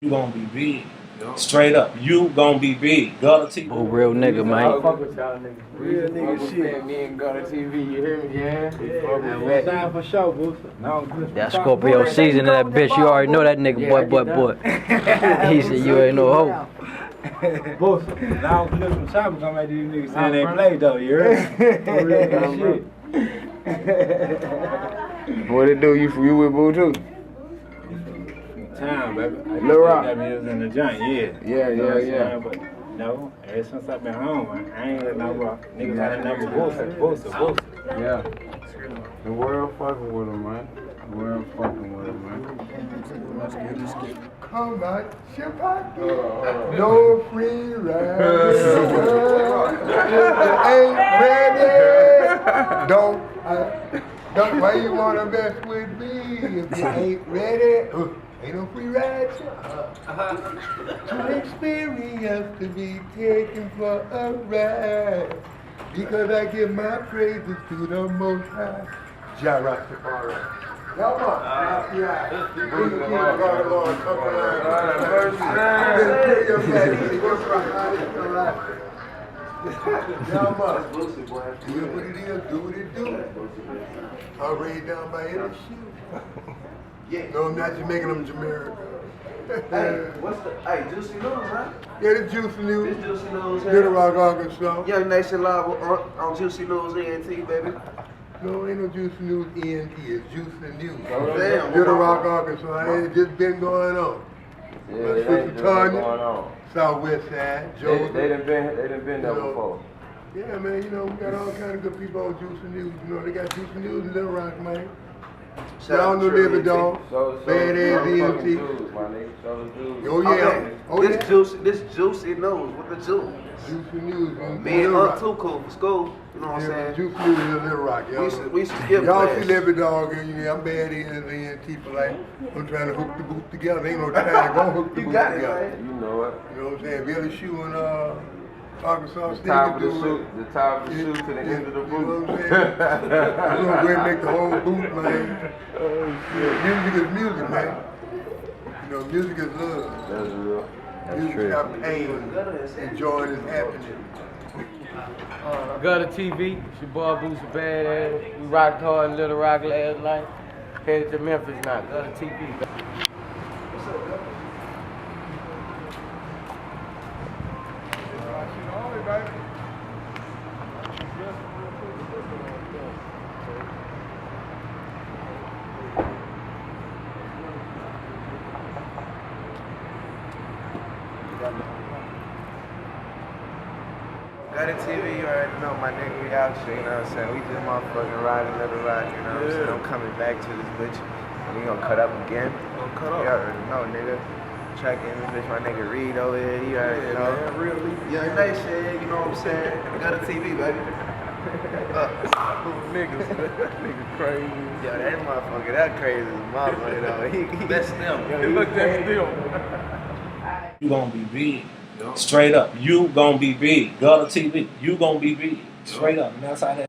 You gonna be big. Straight up, you gonna be big. Gutta TV. Oh, real nigga, man. Fuck with y'all niggas. Real nigga shit. Me and Gutta TV, you hear me? Yeah, one time for sure, Boosie. No, That Scorpio season of that bitch, you already know that nigga, boy. He said you ain't no hoe. Boosie. Now I'm some shopping gonna make these niggas saying they play though, you heard? Real shit. What it do? You with Boo too? Time, baby. Lil Rock. That was in the joint, yeah. Yeah. But no, ever since I've been home, I ain't let no rock. Niggas had a number Boosie. Yeah. The world fucking with him, man. The world fucking with him, man. Come back, ship out. No free ride. If you ain't ready, don't. Why you wanna mess with me? If you ain't ready, ain't no free ride. To experience to be taken for a ride. Because I give my praises to the Most High. Jah Rastafari. Y'all do what it is, do what it do. I'll raid down by every shoe. No, I'm not just making them Jamaica. Hey, what's the, Juicy News, huh? Yeah, the Juicy News. This Juicy News Little here. Rock, Arkansas. Young Nation Live on Juicy News ENT, baby. No, ain't no Juicy News ENT, it's Juicy News. Damn. Little Rock, Arkansas. It's just been going on. Yeah, My it ain't sister just Tanya, going on. Southwest Side, Joe. They done been there before. Yeah, man, you know, we got all kind of good people on Juicy News. You know, they got Juicy News in Little Rock, man. Y'all know Leviee dog. Badass ENT. Dudes, my nigga. Show the dudes. Oh, yeah. Oh, This yeah. Juicy News with the juice. Juicy News. Me and Unc too cool for school. You know what I'm Yeah, saying? Juicy News in Little Rock, y'all. We used to skip Y'all class. see Leviee dog, and you know, I'm badass ENT for like, I'm trying to hook the boot together. Ain't no time to go hook the You boot got it, together. man. You know it. You know what I'm saying? Billy Shoe and Arkansas The State. top of do the it. shoe, the top of the shoe to the end of the You know boot. what I'm saying? We're gonna go ahead and make the whole boot, man. Music is music, man. You know, music is love. That's real. Music got pain and joy is happening. Gutta TV, it's your boy Boosie Badass. We rocked hard in Little Rock last night. Headed to Memphis now. Gutta TV. Gutta TV, you already know my nigga, we out here, you know what I'm saying? We just motherfucking riding Little Rock, you know what I'm saying? I'm coming back to this bitch. We gonna cut up again. You already know, nigga. Check in this bitch, my nigga Reed over here, you already know. Man, real Young Nation, you know what I'm saying? Gutta TV, baby. Niggas, nigga crazy. Yo, that motherfucker, that crazy motherfucker, though. That's them. He looked at still. You gonna be big. Straight up, you gonna be big. Gutta TV, you gonna be big. Straight up, and that's how that